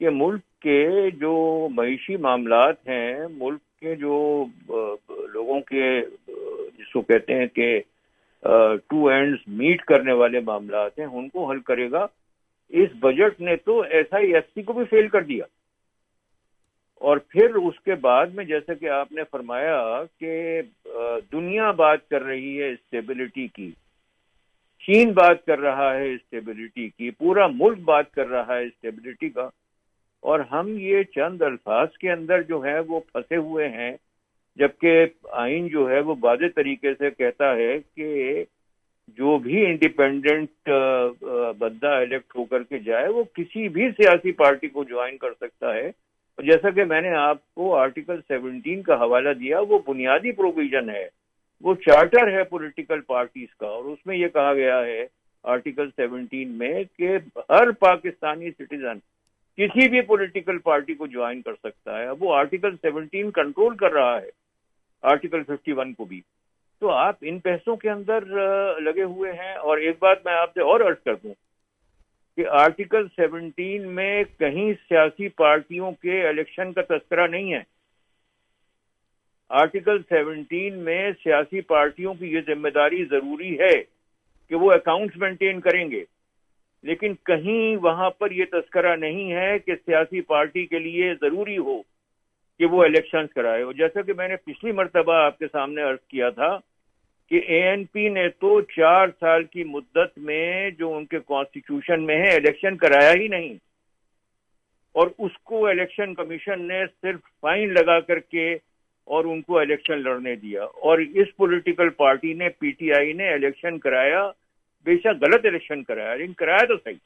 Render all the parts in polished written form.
کہ ملک کے جو معیشی معاملات ہیں، ملک کے جو لوگوں کے جس کو کہتے ہیں کہ ٹو اینڈز میٹ کرنے والے معاملات ہیں، ان کو حل کرے گا۔ اس بجٹ نے تو ایس آئی ایف سی کو بھی فیل کر دیا، اور پھر اس کے بعد میں جیسا کہ آپ نے فرمایا کہ دنیا بات کر رہی ہے اسٹیبلٹی کی، چین بات کر رہا ہے اسٹیبلٹی کی، پورا ملک بات کر رہا ہے اسٹیبلٹی کا، اور ہم یہ چند الفاظ کے اندر جو ہے وہ پھنسے ہوئے ہیں، جبکہ آئین جو ہے وہ واضح طریقے سے کہتا ہے کہ جو بھی انڈیپینڈنٹ بندہ الیکٹ ہو کر کے جائے وہ کسی بھی سیاسی پارٹی کو جوائن کر سکتا ہے۔ اور جیسا کہ میں نے آپ کو آرٹیکل 17 کا حوالہ دیا، وہ بنیادی پروویژن ہے، وہ چارٹر ہے پولیٹیکل پارٹیز کا، اور اس میں یہ کہا گیا ہے آرٹیکل 17 میں کہ ہر پاکستانی سٹیزن کسی بھی پولیٹیکل پارٹی کو جوائن کر سکتا ہے۔ اب وہ آرٹیکل 17 کنٹرول کر رہا ہے آرٹیکل 51 کو بھی۔ تو آپ ان بحثوں کے اندر لگے ہوئے ہیں، اور ایک بات میں آپ سے اور عرض کر دوں کہ آرٹیکل 17 میں کہیں سیاسی پارٹیوں کے الیکشن کا تذکرہ نہیں ہے۔ آرٹیکل 17 میں سیاسی پارٹیوں کی یہ ذمہ داری ضروری ہے کہ وہ اکاؤنٹس مینٹین کریں گے، لیکن کہیں وہاں پر یہ تذکرہ نہیں ہے کہ سیاسی پارٹی کے لیے ضروری ہو کہ وہ الیکشنز کرائے۔ اور جیسا کہ میں نے پچھلی مرتبہ آپ کے سامنے عرض کیا تھا کہ اے این پی نے تو 4 سال کی مدت میں جو ان کے کانسٹیٹیوشن میں ہے الیکشن کرایا ہی نہیں، اور اس کو الیکشن کمیشن نے صرف فائن لگا کر کے اور ان کو الیکشن لڑنے دیا۔ اور اس پولیٹیکل پارٹی نے، پی ٹی آئی نے، الیکشن کرایا، بے شک غلط الیکشن کرایا لیکن کرایا تو صحیح۔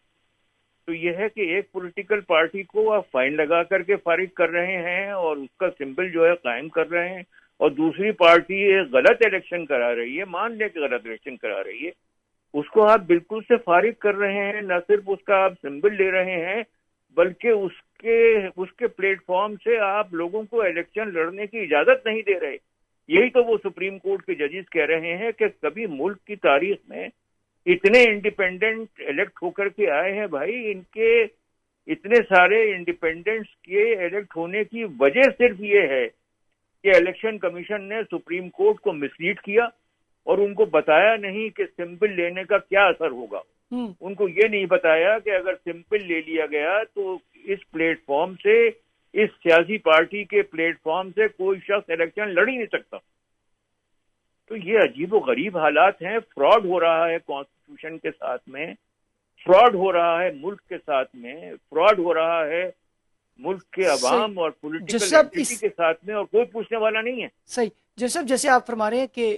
تو یہ ہے کہ ایک پولیٹیکل پارٹی کو آپ فائن لگا کر کے فارغ کر رہے ہیں اور اس کا سمبل جو ہے قائم کر رہے ہیں، اور دوسری پارٹی غلط الیکشن کرا رہی ہے، مان لیں کہ غلط الیکشن کرا رہی ہے، اس کو آپ بالکل سے فارغ کر رہے ہیں۔ نہ صرف اس کا آپ سمبل لے رہے ہیں بلکہ اس کے پلیٹ فارم سے آپ لوگوں کو الیکشن لڑنے کی اجازت نہیں دے رہے۔ یہی تو وہ سپریم کورٹ کے ججز کہہ رہے ہیں کہ کبھی ملک کی تاریخ میں اتنے انڈیپینڈنٹ الیکٹ ہو کر کے آئے ہیں، بھائی ان کے اتنے سارے انڈیپینڈنٹس کے الیکٹ ہونے کی وجہ صرف یہ ہے کہ الیکشن کمیشن نے سپریم کورٹ کو مسلیڈ کیا اور ان کو بتایا نہیں کہ سمپل لینے کا کیا اثر ہوگا۔ ان کو یہ نہیں بتایا کہ اگر سمپل لے لیا گیا تو اس پلیٹ فارم سے، اس سیاسی پارٹی کے پلیٹ فارم سے کوئی شخص الیکشن لڑ ہی نہیں سکتا۔ تو یہ عجیب و غریب حالات ہیں، فراڈ ہو رہا ہے کانسٹیٹیوشن کے ساتھ میں، فراڈ ہو رہا ہے ملک کے ساتھ میں، فراڈ ہو رہا ہے ملک کے عوام اور پولیٹیکل اینٹی کے ساتھ میں، اور کوئی پوچھنے والا نہیں ہے۔ صحیح جیسب، جیسے آپ فرما رہے ہیں کہ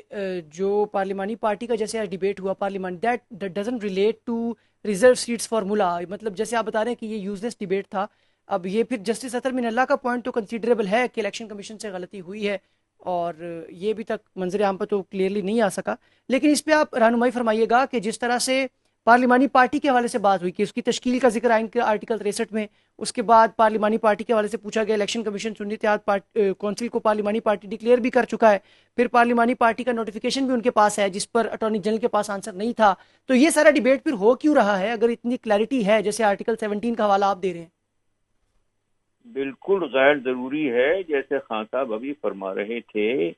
جو پارلیمانی پارٹی کا جیسے ڈیبیٹ ہوا parliament, that doesn't relate to reserve seats formula, مطلب جیسے آپ بتا رہے ہیں کہ یہ یوزلیس ڈیبیٹ تھا۔ اب یہ پھر جسٹس اطہر من اللہ کا پوائنٹ تو کنسیڈریبل ہے کہ الیکشن کمیشن سے غلطی ہوئی ہے، اور یہ بھی تک منظر عام پر تو کلیئرلی نہیں آ سکا، لیکن اس پہ آپ رہنمائی فرمائیے گا کہ جس طرح سے پارلیمانی پارٹی کے حوالے سے بات ہوئی کہ اس کی تشکیل کا ذکر آئین کے آرٹیکل 63 میں، اس کے بعد پارلیمانی پارٹی کے حوالے سے پوچھا گیا، الیکشن کمیشن سنی اتحاد کونسل کو پارلیمانی پارٹی ڈکلیئر بھی کر چکا ہے، پھر پارلیمانی پارٹی کا نوٹیفیکیشن بھی ان کے پاس ہے جس پر اٹارنی جنرل کے پاس آنسر نہیں تھا۔ تو یہ سارا ڈیبیٹ پھر ہو کیوں رہا ہے اگر اتنی کلیئرٹی ہے جیسے آرٹیکل 17 کا حوالہ آپ دے رہے ہیں؟ بالکل غیر ضروری ہے، جیسے خان صاحب ابھی فرما رہے تھے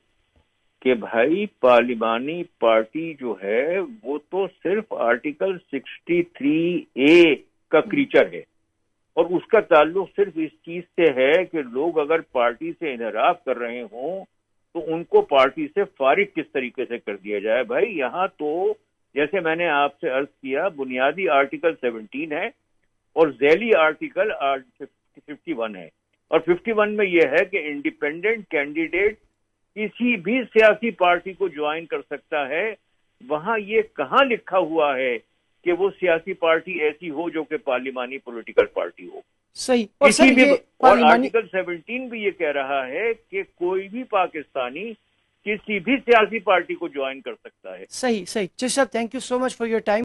کہ بھائی پارلیمانی پارٹی جو ہے وہ تو صرف آرٹیکل 63A کا کریچر ہے، اور اس کا تعلق صرف اس چیز سے ہے کہ لوگ اگر پارٹی سے انحراف کر رہے ہوں تو ان کو پارٹی سے فارغ کس طریقے سے کر دیا جائے۔ بھائی یہاں تو جیسے میں نے آپ سے عرض کیا، بنیادی آرٹیکل 17 ہے اور ذیلی آرٹیکل 51 ہے، اور 51 میں یہ ہے کہ انڈیپینڈنٹ کینڈیڈیٹ کسی بھی سیاسی پارٹی کو جوائن کر سکتا ہے۔ وہاں یہ کہاں لکھا ہوا ہے کہ وہ سیاسی پارٹی ایسی ہو جو کہ پارلیمانی پولیٹیکل پارٹی ہو؟ صحیح، اور کسی بھی، اور آرٹیکل 17 بھی یہ کہہ رہا ہے کہ کوئی بھی پاکستانی کسی بھی سیاسی پارٹی کو جوائن کر سکتا ہے۔ صحیح، جس صاحب thank you so much for your time.